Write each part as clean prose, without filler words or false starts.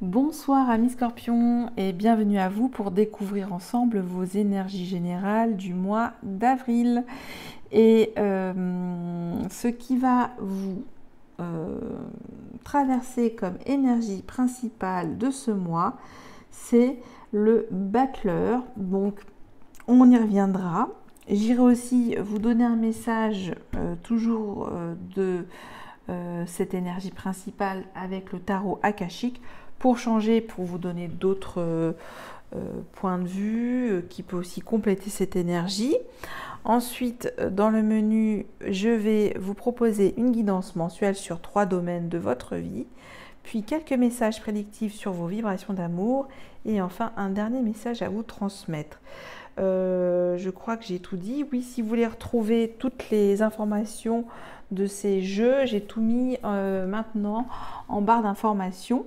Bonsoir amis Scorpions et bienvenue à vous pour découvrir ensemble vos énergies générales du mois d'avril. Et ce qui va vous traverser comme énergie principale de ce mois, c'est le battleur. Donc on y reviendra. J'irai aussi vous donner un message toujours de cette énergie principale avec le tarot akashique pour changer, pour vous donner d'autres points de vue qui peut aussi compléter cette énergie. Ensuite, dans le menu, je vais vous proposer une guidance mensuelle sur 3 domaines de votre vie, puis quelques messages prédictifs sur vos vibrations d'amour et enfin un dernier message à vous transmettre. Je crois que j'ai tout dit. Oui, si vous voulez retrouver toutes les informations de ces jeux, j'ai tout mis maintenant en barre d'informations.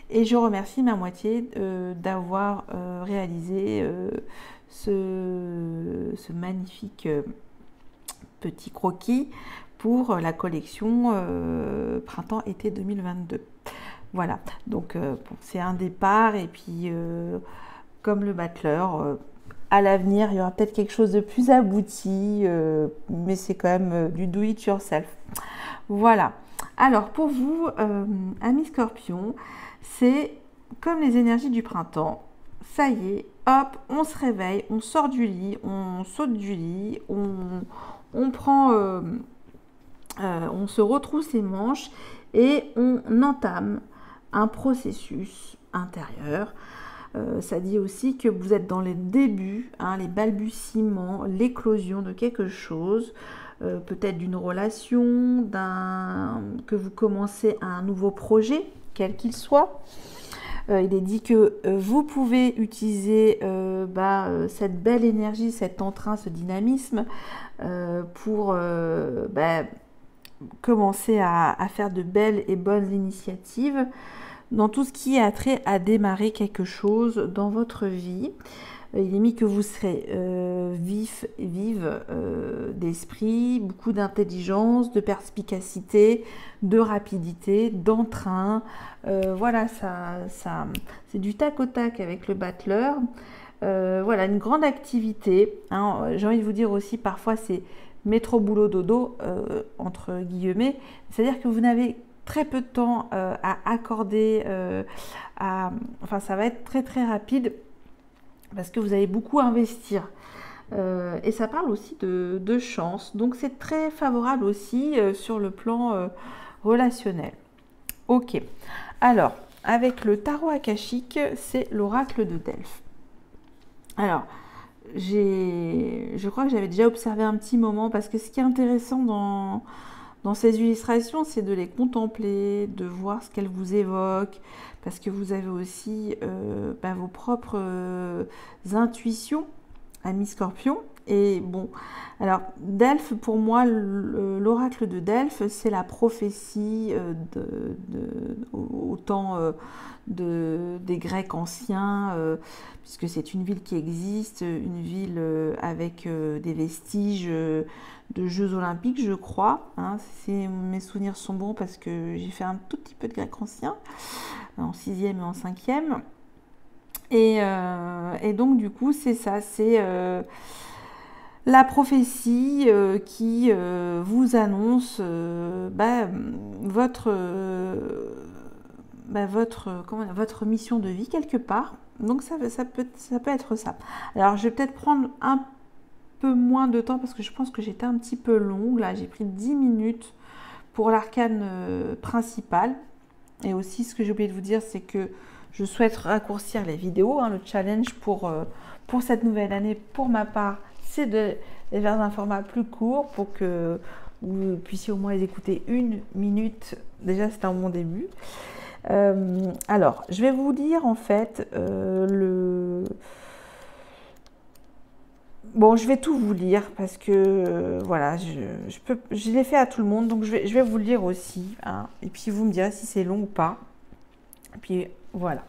Et je remercie ma moitié d'avoir réalisé ce magnifique petit croquis pour la collection printemps-été 2022. Voilà, donc bon, c'est un départ et puis comme le battleur, à l'avenir, il y aura peut-être quelque chose de plus abouti, mais c'est quand même du do it yourself. Voilà. Alors pour vous, amis Scorpions, c'est comme les énergies du printemps. Ça y est, hop, on se réveille, on sort du lit, on saute du lit, on prend, on se retrousse les manches et on entame un processus intérieur. Ça dit aussi que vous êtes dans les débuts, hein, les balbutiements, l'éclosion de quelque chose, peut-être d'une relation, que vous commencez un nouveau projet, quel qu'il soit. Il est dit que vous pouvez utiliser cette belle énergie, cet entrain, ce dynamisme pour commencer à faire de belles et bonnes initiatives dans tout ce qui a trait à démarrer quelque chose dans votre vie. Il est mis que vous serez vive d'esprit, beaucoup d'intelligence, de perspicacité, de rapidité, d'entrain. Voilà, ça, c'est du tac au tac avec le battleur. Voilà, une grande activité. Hein. J'ai envie de vous dire aussi, parfois c'est métro boulot dodo, entre guillemets. C'est-à-dire que vous n'avez très peu de temps à accorder, enfin ça va être très très rapide parce que vous allez beaucoup investir. Et ça parle aussi de chance, donc c'est très favorable aussi sur le plan relationnel. Ok, alors avec le tarot akashique, c'est l'oracle de Delphes. Alors, je crois que j'avais déjà observé un petit moment parce que ce qui est intéressant dans ces illustrations, c'est de les contempler, de voir ce qu'elles vous évoquent, parce que vous avez aussi vos propres intuitions, amis Scorpions. Et bon, alors Delphes, pour moi, l'oracle de Delphes, c'est la prophétie au temps des Grecs anciens, puisque c'est une ville qui existe, une ville avec des vestiges de Jeux Olympiques, je crois. Hein, si mes souvenirs sont bons, parce que j'ai fait un tout petit peu de grec ancien, en 6e et en 5e. Et donc, du coup, c'est ça, c'est la prophétie qui vous annonce votre mission de vie quelque part. Donc, ça peut être ça. Alors, je vais peut-être prendre un peu moins de temps parce que je pense que j'étais un petit peu longue. Là, j'ai pris 10 minutes pour l'arcane principal. Et aussi, ce que j'ai oublié de vous dire, c'est que je souhaite raccourcir les vidéos. Hein, le challenge pour cette nouvelle année, pour ma part, c'est de les faire un format plus court pour que vous puissiez au moins les écouter 1 minute. Déjà, c'est un bon début. Alors, je vais vous lire en fait Bon, je vais tout vous lire parce que voilà, je l'ai fait à tout le monde, donc je vais vous le lire aussi. Hein, et puis vous me direz si c'est long ou pas. Et puis voilà.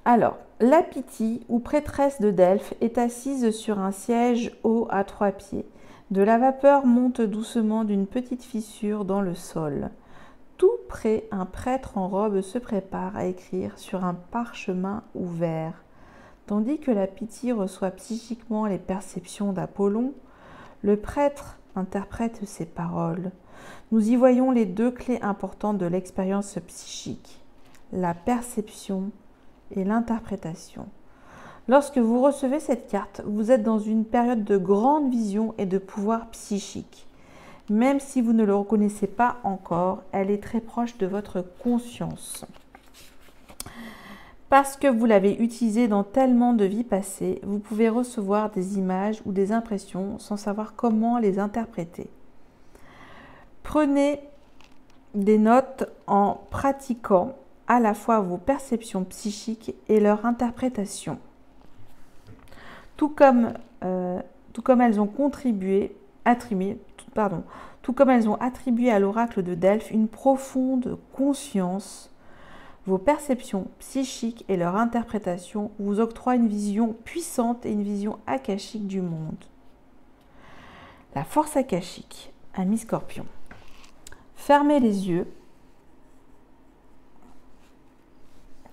Alors, la Pythie, ou prêtresse de Delphes, est assise sur un siège haut à 3 pieds. De la vapeur monte doucement d'une petite fissure dans le sol. Tout près, un prêtre en robe se prépare à écrire sur un parchemin ouvert. Tandis que la Pythie reçoit psychiquement les perceptions d'Apollon, le prêtre interprète ces paroles. Nous y voyons les deux clés importantes de l'expérience psychique, la perception et l'interprétation. Lorsque vous recevez cette carte, vous êtes dans une période de grande vision et de pouvoir psychique. Même si vous ne le reconnaissez pas encore, elle est très proche de votre conscience. Parce que vous l'avez utilisée dans tellement de vies passées, vous pouvez recevoir des images ou des impressions sans savoir comment les interpréter. Prenez des notes en pratiquant à la fois vos perceptions psychiques et leur interprétation. Tout comme elles ont attribué à l'oracle de Delphes une profonde conscience, vos perceptions psychiques et leur interprétation vous octroient une vision puissante et une vision akashique du monde. La force akashique, ami Scorpion. Fermez les yeux.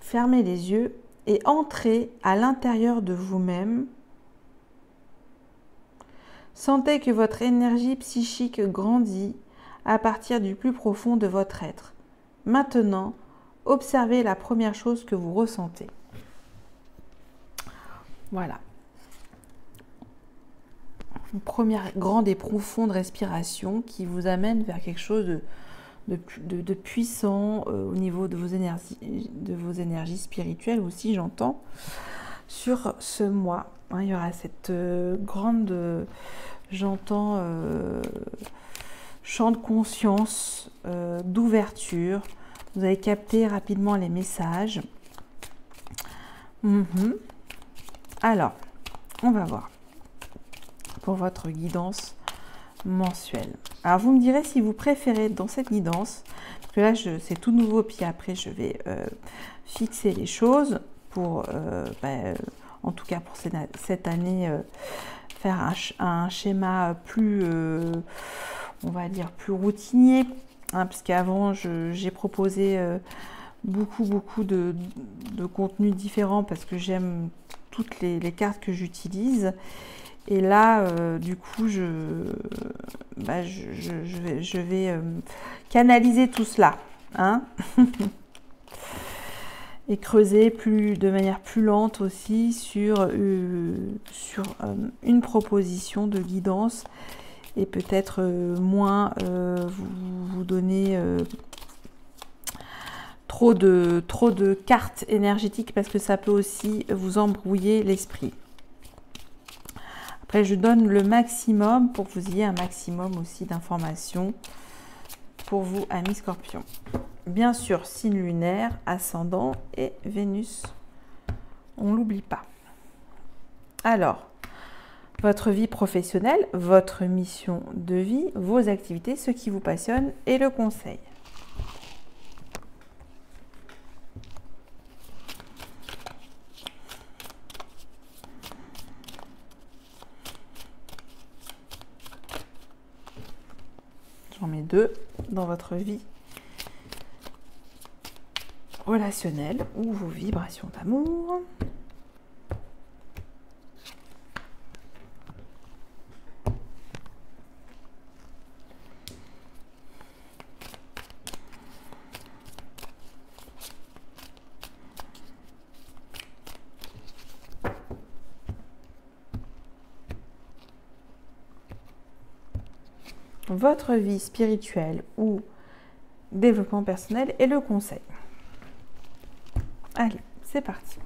Fermez les yeux et entrez à l'intérieur de vous-même. Sentez que votre énergie psychique grandit à partir du plus profond de votre être. Maintenant, observez la première chose que vous ressentez. Voilà. Une première grande et profonde respiration qui vous amène vers quelque chose de puissant au niveau de vos énergies spirituelles aussi, j'entends. Sur ce mois, hein, il y aura cette grande, j'entends, champ de conscience, d'ouverture. Vous allez capter rapidement les messages. Alors, on va voir pour votre guidance mensuelle. Alors, vous me direz si vous préférez dans cette guidance, parce que là, c'est tout nouveau, puis après, je vais fixer les choses pour, en tout cas pour cette année, faire un schéma plus, on va dire, plus routinier, hein, parce qu'avant, j'ai proposé beaucoup de contenus différents parce que j'aime toutes les cartes que j'utilise. Et là, du coup, je vais canaliser tout cela, hein. Et creuser de manière plus lente aussi sur une proposition de guidance et peut-être moins vous donner trop de cartes énergétiques parce que ça peut aussi vous embrouiller l'esprit. Après, je donne le maximum pour que vous ayez un maximum aussi d'informations pour vous, amis Scorpions. Bien sûr, signe lunaire, ascendant et Vénus. On ne l'oublie pas. Alors, votre vie professionnelle, votre mission de vie, vos activités, ce qui vous passionne et le conseil. J'en mets 2 dans votre vie relationnelle ou vos vibrations d'amour. Votre vie spirituelle ou développement personnel et le conseil. Allez, c'est parti.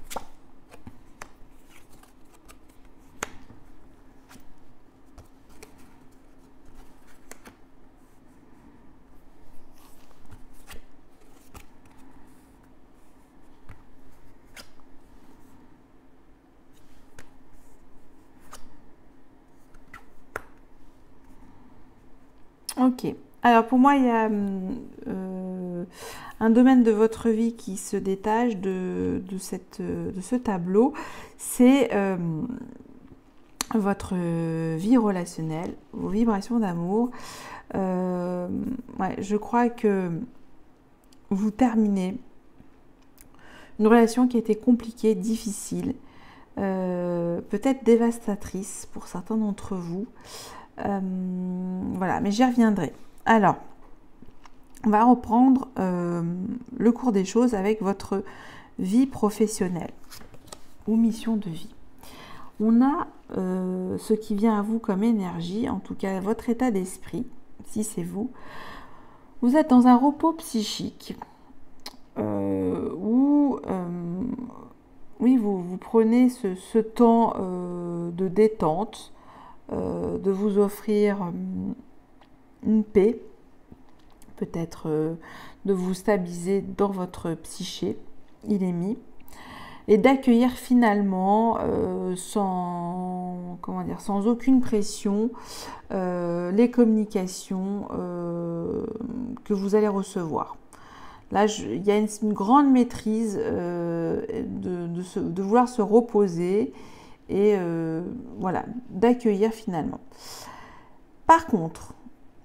Ok, alors pour moi, il y a un domaine de votre vie qui se détache de ce tableau, c'est votre vie relationnelle, vos vibrations d'amour. Ouais, je crois que vous terminez une relation qui a été compliquée, difficile, peut-être dévastatrice pour certains d'entre vous. Voilà, mais j'y reviendrai. Alors, on va reprendre le cours des choses avec votre vie professionnelle ou mission de vie. On a ce qui vient à vous comme énergie, en tout cas votre état d'esprit, si c'est vous. Vous êtes dans un repos psychique où oui, vous prenez ce temps de détente, de vous offrir une paix, peut-être de vous stabiliser dans votre psyché, il est mis, et d'accueillir finalement sans aucune pression les communications que vous allez recevoir. Là, il y a une grande maîtrise de vouloir se reposer et voilà, d'accueillir finalement. Par contre,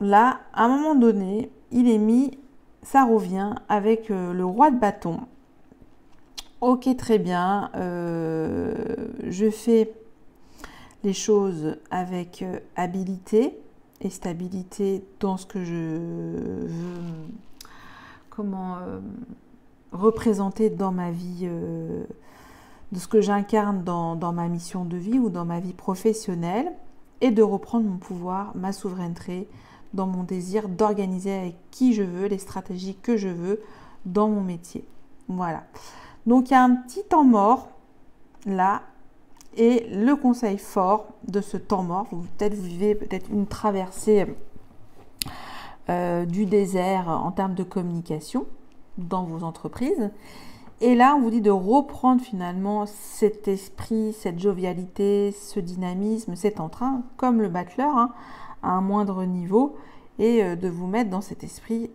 là, à un moment donné, il est mis, ça revient avec le roi de bâton. Ok, très bien, je fais les choses avec habilité et stabilité dans ce que je veux représenter dans ma vie, de ce que j'incarne dans ma mission de vie ou dans ma vie professionnelle, et de reprendre mon pouvoir, ma souveraineté dans mon désir d'organiser avec qui je veux, les stratégies que je veux dans mon métier. Voilà. Donc il y a un petit temps mort là, et le conseil fort de ce temps mort, vous vivez peut-être une traversée du désert en termes de communication dans vos entreprises. Et là, on vous dit de reprendre finalement cet esprit, cette jovialité, ce dynamisme, cet entrain, comme le battleur, hein, à un moindre niveau, et de vous mettre dans cet esprit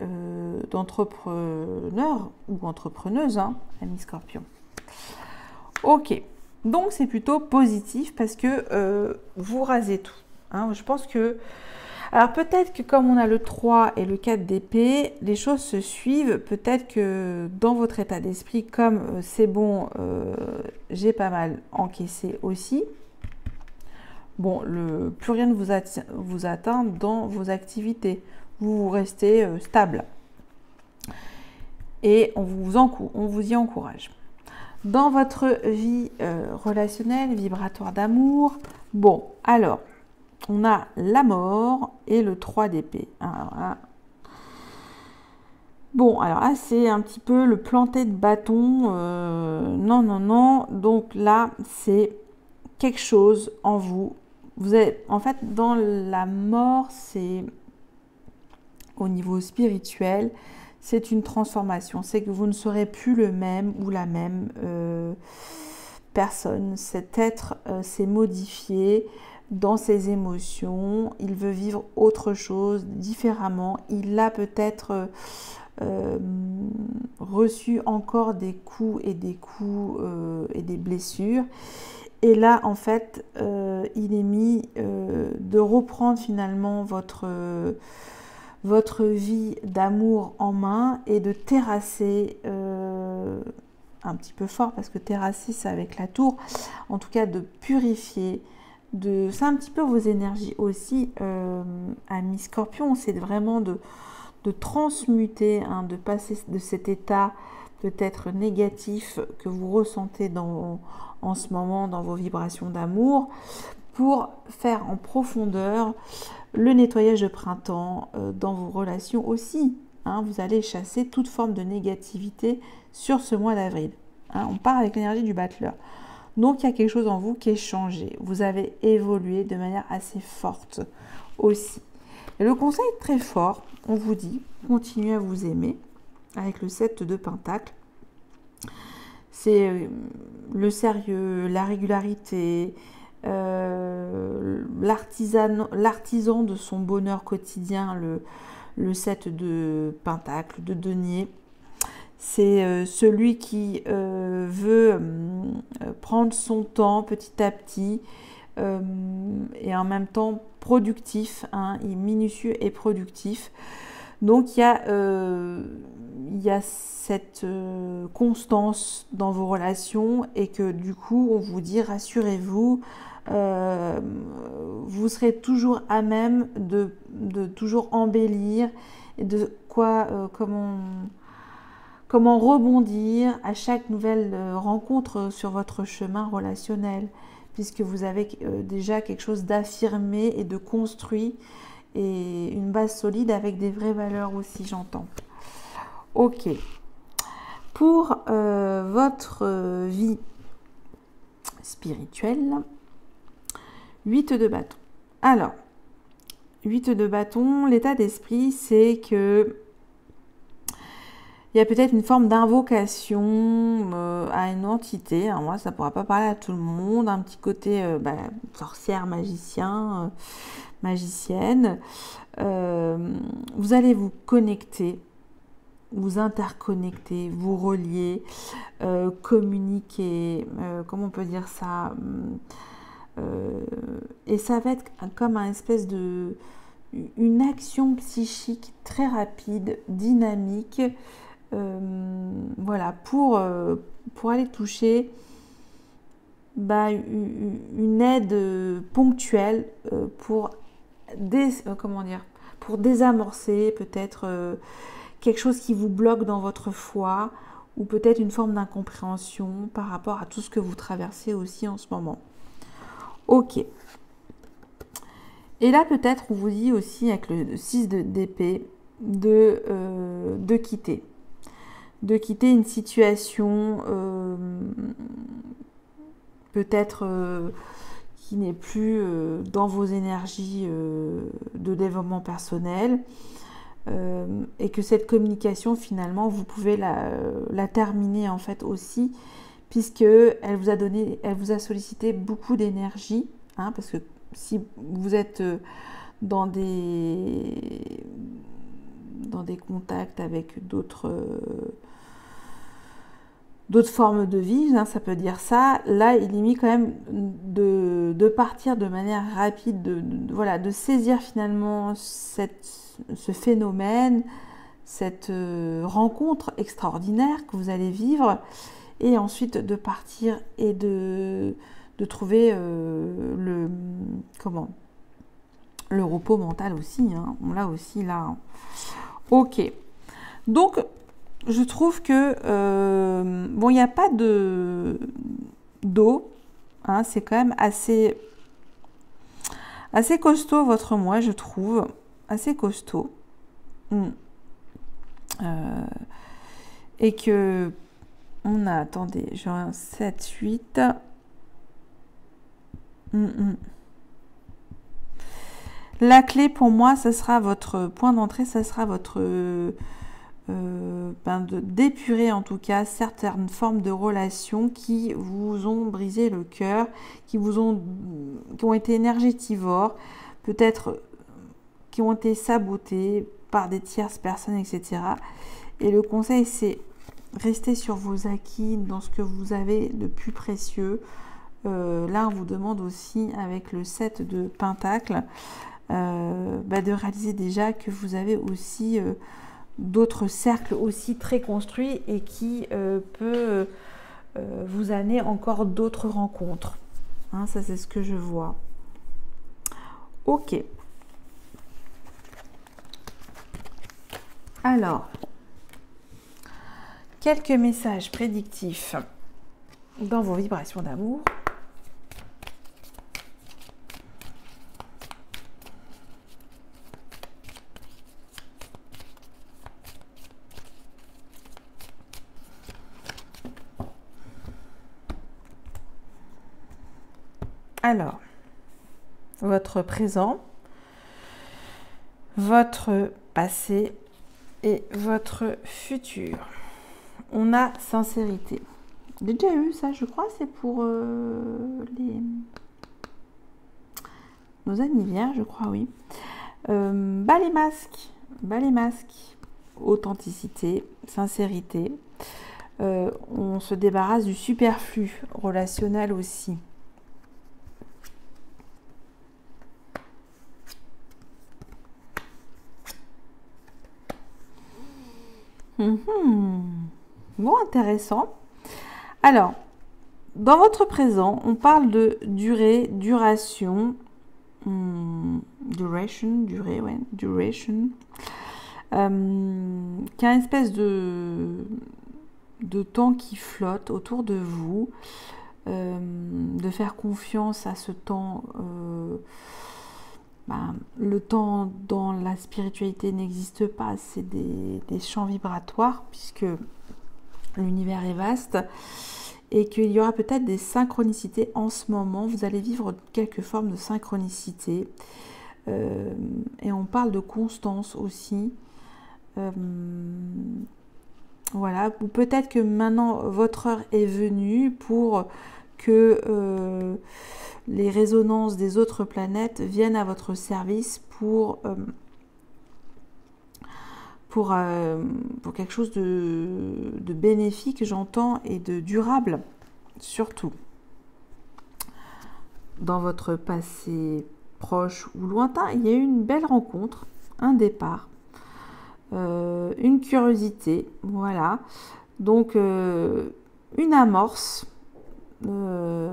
d'entrepreneur ou entrepreneuse, hein, ami Scorpion. Ok, donc c'est plutôt positif parce que vous rasez tout. Hein. Je pense que... Alors peut-être que comme on a le 3 et le 4 d'épée, les choses se suivent. Peut-être que dans votre état d'esprit, comme c'est bon, j'ai pas mal encaissé aussi. Bon, plus rien ne vous atteint dans vos activités. Vous restez stable. Et on vous y encourage. Dans votre vie relationnelle, vibratoire d'amour, bon, alors, on a la mort et le 3 d'épée. Bon, alors là, c'est un petit peu le planter de bâton. Non. Donc là, c'est quelque chose en vous. Vous êtes, en fait, dans la mort, c'est au niveau spirituel, c'est une transformation. C'est que vous ne serez plus le même ou la même personne. Cet être s'est modifié dans ses émotions. Il veut vivre autre chose, différemment. Il a peut-être reçu encore des coups et des blessures. Et là, en fait, il est mis de reprendre finalement votre vie d'amour en main et de terrasser un petit peu fort, parce que terrasser, c'est avec la tour, en tout cas de purifier, c'est un petit peu vos énergies aussi, amis Scorpion, c'est vraiment de transmuter, hein, de passer de cet état peut-être négatif que vous ressentez en ce moment dans vos vibrations d'amour, pour faire en profondeur le nettoyage de printemps dans vos relations aussi. Hein, vous allez chasser toute forme de négativité sur ce mois d'avril. Hein, on part avec l'énergie du battleur. Donc, il y a quelque chose en vous qui est changé. Vous avez évolué de manière assez forte aussi. Et le conseil très fort, on vous dit, continuez à vous aimer avec le 7 de Pentacle. C'est le sérieux, la régularité, l'artisan de son bonheur quotidien, le 7 de Pentacle, de denier. C'est celui qui veut prendre son temps petit à petit et en même temps productif, hein, il est minutieux et productif. Donc il y a cette constance dans vos relations et que du coup on vous dit rassurez-vous, vous serez toujours à même de toujours embellir et de comment rebondir à chaque nouvelle rencontre sur votre chemin relationnel, puisque vous avez déjà quelque chose d'affirmé et de construit et une base solide avec des vraies valeurs aussi, j'entends. Ok. Pour votre vie spirituelle, 8 de bâton. Alors, 8 de bâton, l'état d'esprit, c'est que il y a peut-être une forme d'invocation à une entité. Alors moi, ça ne pourra pas parler à tout le monde. Un petit côté sorcière, magicien, magicienne. Vous allez vous connecter, vous interconnecter, vous relier, communiquer. Comment on peut dire ça et ça va être comme un espèce une action psychique très rapide, dynamique. Voilà, pour aller toucher une aide ponctuelle pour désamorcer peut-être quelque chose qui vous bloque dans votre foi ou peut-être une forme d'incompréhension par rapport à tout ce que vous traversez aussi en ce moment. Ok. Et là peut-être on vous dit aussi avec le 6 d'épée de quitter. De quitter une situation peut-être qui n'est plus dans vos énergies de développement personnel et que cette communication finalement vous pouvez la terminer en fait aussi puisque elle vous a sollicité beaucoup d'énergie hein, parce que si vous êtes dans des contacts avec d'autres formes de vie, hein, ça peut dire ça. Là, il est mis quand même de partir de manière rapide, de saisir finalement ce phénomène, cette rencontre extraordinaire que vous allez vivre, et ensuite de partir et de trouver le repos mental aussi. Hein. On l'a aussi là. Ok. Donc, je trouve que il n'y a pas d'eau, hein, c'est quand même assez costaud votre mois, je trouve, assez costaud, et que on a, attendez, j'ai un 7, 8, La clé pour moi, ce sera votre point d'entrée, ce sera votre d'épurer en tout cas certaines formes de relations qui vous ont brisé le cœur, qui ont été énergétivores, peut-être qui ont été sabotées par des tierces personnes, etc. Et le conseil, c'est rester sur vos acquis, dans ce que vous avez de plus précieux. Là, on vous demande aussi, avec le 7 de Pentacle, de réaliser déjà que vous avez aussi d'autres cercles aussi très construits et qui peut vous amener encore d'autres rencontres. Hein, ça, c'est ce que je vois. Ok. Alors, quelques messages prédictifs dans vos vibrations d'amour. Alors, votre présent, votre passé et votre futur. On a sincérité. J'ai déjà eu ça, je crois, c'est pour nos amis vierges, je crois, oui. Bas les masques, authenticité, sincérité. On se débarrasse du superflu relationnel aussi. Mhm. Bon, intéressant. Alors, dans votre présent, on parle de durée, duration, durée, ouais, duration, qui a une espèce de temps qui flotte autour de vous, de faire confiance à ce temps. Le temps dans la spiritualité n'existe pas, c'est des champs vibratoires puisque l'univers est vaste et qu'il y aura peut-être des synchronicités en ce moment. Vous allez vivre quelques formes de synchronicité et on parle de constance aussi. Voilà, ou peut-être que maintenant votre heure est venue pour que les résonances des autres planètes viennent à votre service pour quelque chose de bénéfique, j'entends, et de durable, surtout. Dans votre passé proche ou lointain, il y a eu une belle rencontre, un départ, une curiosité, voilà. Donc, une amorce de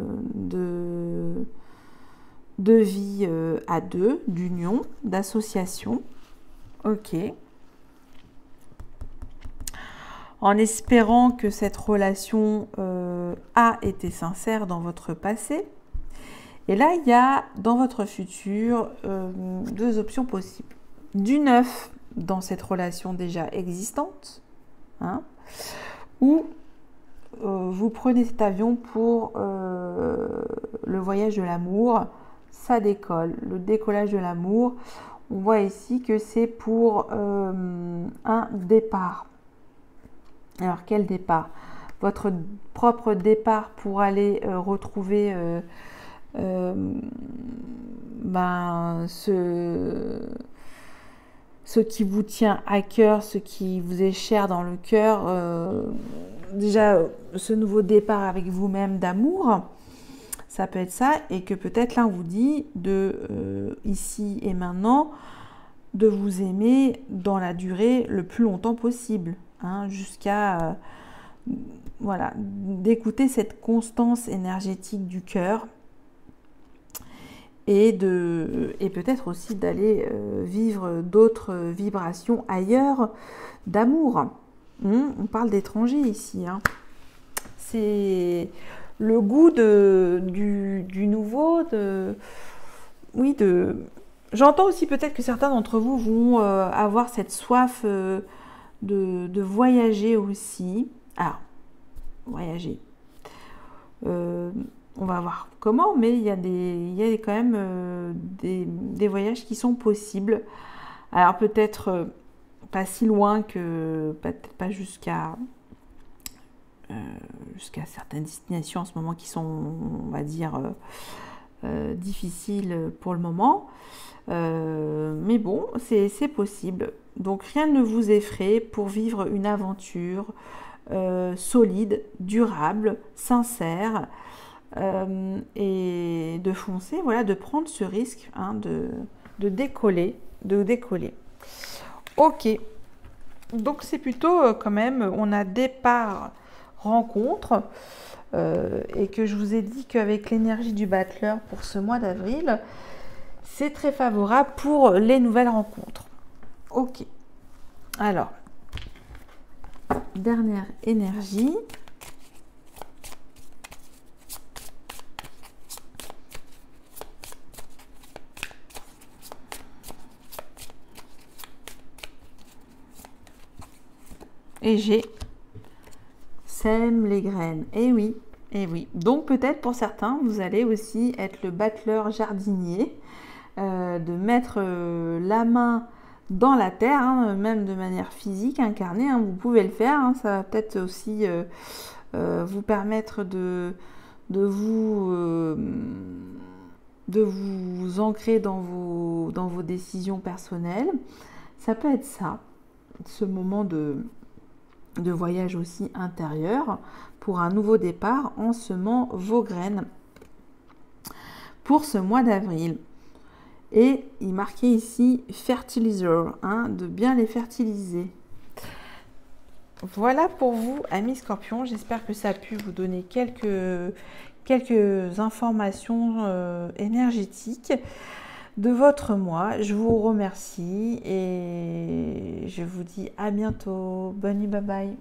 vie à deux, d'union, d'association. Ok. En espérant que cette relation a été sincère dans votre passé. Et là, il y a dans votre futur deux options possibles. Du neuf dans cette relation déjà existante, hein, ou vous prenez cet avion pour le voyage de l'amour, ça décolle, le décollage de l'amour. On voit ici que c'est pour un départ. Alors quel départ? Votre propre départ pour aller retrouver ce qui vous tient à cœur, ce qui vous est cher dans le cœur. Déjà, ce nouveau départ avec vous-même d'amour, ça peut être ça, et que peut-être là on vous dit de ici et maintenant de vous aimer dans la durée le plus longtemps possible, hein, jusqu'à voilà, d'écouter cette constance énergétique du cœur et peut-être aussi d'aller vivre d'autres vibrations ailleurs d'amour. On parle d'étranger ici, hein. C'est le goût du nouveau, j'entends aussi peut-être que certains d'entre vous vont avoir cette soif de voyager aussi. Alors, voyager. On va voir comment, mais il y a quand même des voyages qui sont possibles. Alors peut-être pas si loin que, peut-être pas jusqu'à certaines destinations en ce moment qui sont, on va dire, difficiles pour le moment. Mais bon, c'est possible. Donc rien ne vous effraie pour vivre une aventure solide, durable, sincère, et de foncer, voilà, de prendre ce risque, hein, de décoller. Ok, donc c'est plutôt quand même, on a départ, rencontre, et que je vous ai dit qu'avec l'énergie du battleur pour ce mois d'avril, c'est très favorable pour les nouvelles rencontres. Ok, alors, dernière énergie. Et j'ai sème les graines. Et oui, et oui. Donc peut-être pour certains, vous allez aussi être le battleur jardinier, de mettre la main dans la terre, hein, même de manière physique, incarnée, hein, vous pouvez le faire, hein, ça va peut-être aussi vous permettre de vous ancrer dans vos décisions personnelles. Ça peut être ça, ce moment de voyage aussi intérieur pour un nouveau départ en semant vos graines pour ce mois d'avril. Et il marquait ici fertilizer, hein, de bien les fertiliser. Voilà pour vous, amis Scorpions. J'espère que ça a pu vous donner quelques informations énergétiques de votre mois. Je vous remercie et je vous dis à bientôt. Bonne nuit, bye bye.